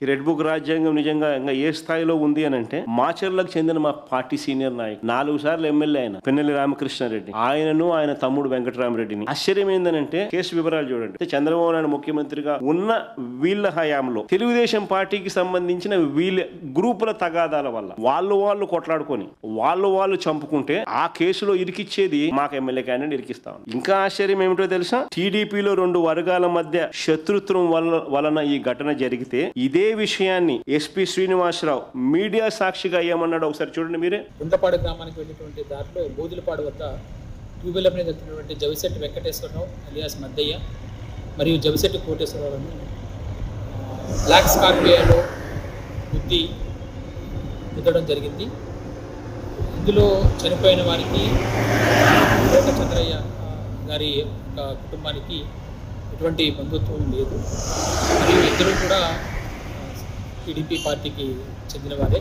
ఈ red book రాజ్యాంగం నిజంగా ఇంకా ఏ స్థాయిలో ఉంది అని అంటే మాచర్లకు చెందిన మా పార్టీ సీనియర్ నాయకుడు 4 సార్లు ఎమ్మెల్యే ఆయన పిన్నెల్లి రామకృష్ణారెడ్డి, ఆయనను ఆయన తమ్ముడు వెంకటరామరెడ్డిని. ఆశ్చర్యం ఏంటంటే కేసు వివరాలు చూడండి. చంద్రబాబు నాయుడు ముఖ్యమంత్రిగా ఉన్న వీళ్ళ హయాంలో తెలుగుదేశం పార్టీకి సంబంధించిన వీళ్ళ గ్రూపుల తగాదాల వల్ల వాళ్ళు కొట్లాడుకొని వాళ్ళు చంపుకుంటే ఆ కేసులో ఇరికిచ్చేది మాకు ఎమ్మెల్యే క్యాండిడేట్ ఇరికిస్తా. ఇంకా ఆశ్చర్యం ఏమిటో తెలుసా, టీడీపీలో 2 వర్గాల మధ్య శత్రుత్వం వలన ఈ ఘటన జరిగితే ఇదే విషయాన్ని ఎస్పీ శ్రీనివాసరావు మీడియా సాక్షిగా ఏమన్నాడు ఒకసారి చూడండి మీరే. గుంటపాడు గ్రామానికి వెళ్ళినటువంటి దారిలో బోధులపాడు వద్ద ట్యూబెల్ మీద వెళ్తున్నటువంటి జవిశెట్టి వెంకటేశ్వరరావు అలియాస్ మద్దయ్య మరియు జవిశెట్టి కోటేశ్వరరావును బ్లాక్ స్కార్పియోలో గుద్దడం జరిగింది. ఇందులో చనిపోయిన వారికి కోట చంద్రయ్య గారి కుటుంబానికి ఎటువంటి బంధుత్వం లేదు మరియు ఇద్దరు కూడా టీడీపీ పార్టీకి చెందిన వారే.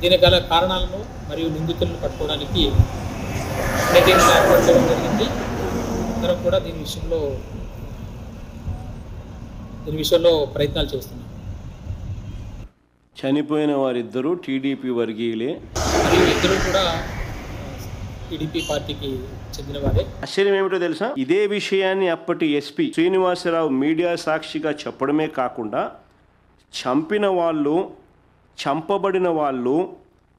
దీని గల కారణాలను మరియు నిందితులను పట్టుకోవడానికి మీటింగ్ ఏర్పాటు చేయడం జరిగింది. అందరం కూడా దీని విషయంలో ప్రయత్నాలు చేస్తున్నాం. చనిపోయిన వారిద్దరూ టీడీపీ వర్గీయులే మరియు ఇద్దరు కూడా టీడీపీ పార్టీకి చెందిన వారే. ఆశ్చర్యం ఏమిటో తెలుసా, ఇదే విషయాన్ని అప్పటి ఎస్పీ శ్రీనివాసరావు మీడియా సాక్షిగా చెప్పడమే కాకుండా చంపిన వాళ్ళు చంపబడిన వాళ్ళు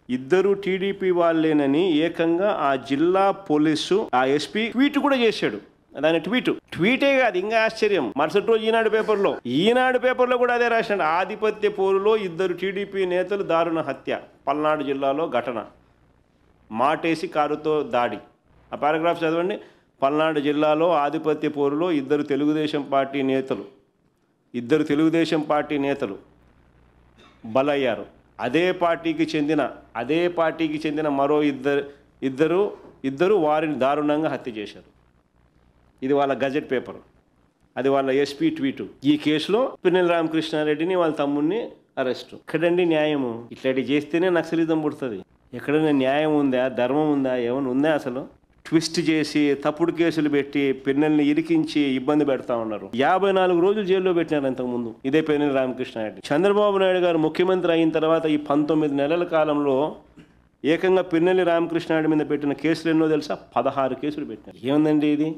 ఇద్దరు టీడీపీ వాళ్ళేనని ఏకంగా ఆ జిల్లా పోలీసు ఆ ఎస్పీ ట్వీట్ కూడా చేశాడు. దాని ట్వీటే కాదు, ఇంకా ఆశ్చర్యం, మరుసటి రోజు ఈనాడు పేపర్లో కూడా అదే రాశాడు. ఆధిపత్య పోరులో 2 టీడీపీ నేతలు దారుణ హత్య, పల్నాడు జిల్లాలో ఘటన, మాటేసి కారుతో దాడి. ఆ పారాగ్రాఫ్ చదవండి. పల్నాడు జిల్లాలో ఆధిపత్య పోరులో 2 తెలుగుదేశం పార్టీ నేతలు బలయ్యారు. అదే పార్టీకి చెందిన మరో ఇద్దరు వారిని దారుణంగా హత్య చేశారు. ఇది వాళ్ళ గజెట్ పేపర్, అది వాళ్ళ ఎస్పీ ట్వీటు. ఈ కేసులో పిన్నెల్లి రామకృష్ణారెడ్డిని వాళ్ళ తమ్ముడిని అరెస్టు. ఎక్కడండి న్యాయము? ఇట్లాంటి చేస్తేనే నక్సలిజం పుడుతుంది. ఎక్కడైనా న్యాయం ఉందా, ధర్మం ఉందా, ఏమైనా ఉందా? అసలు ట్విస్ట్ చేసి తప్పుడు కేసులు పెట్టి పిన్నెల్ని ఇరికించి ఇబ్బంది పెడతా ఉన్నారు. 54 రోజులు జైల్లో పెట్టినారు ఇంతకుముందు ఇదే పిన్నెల్లి రామకృష్ణారెడ్డి. చంద్రబాబు నాయుడు గారు ముఖ్యమంత్రి అయిన తర్వాత ఈ 19 నెలల కాలంలో ఏకంగా పిన్నెల్లి రామకృష్ణారెడ్డి మీద పెట్టిన కేసులు ఎన్నో తెలుసా? 16 కేసులు పెట్టినారు. ఏముందండి ఇది?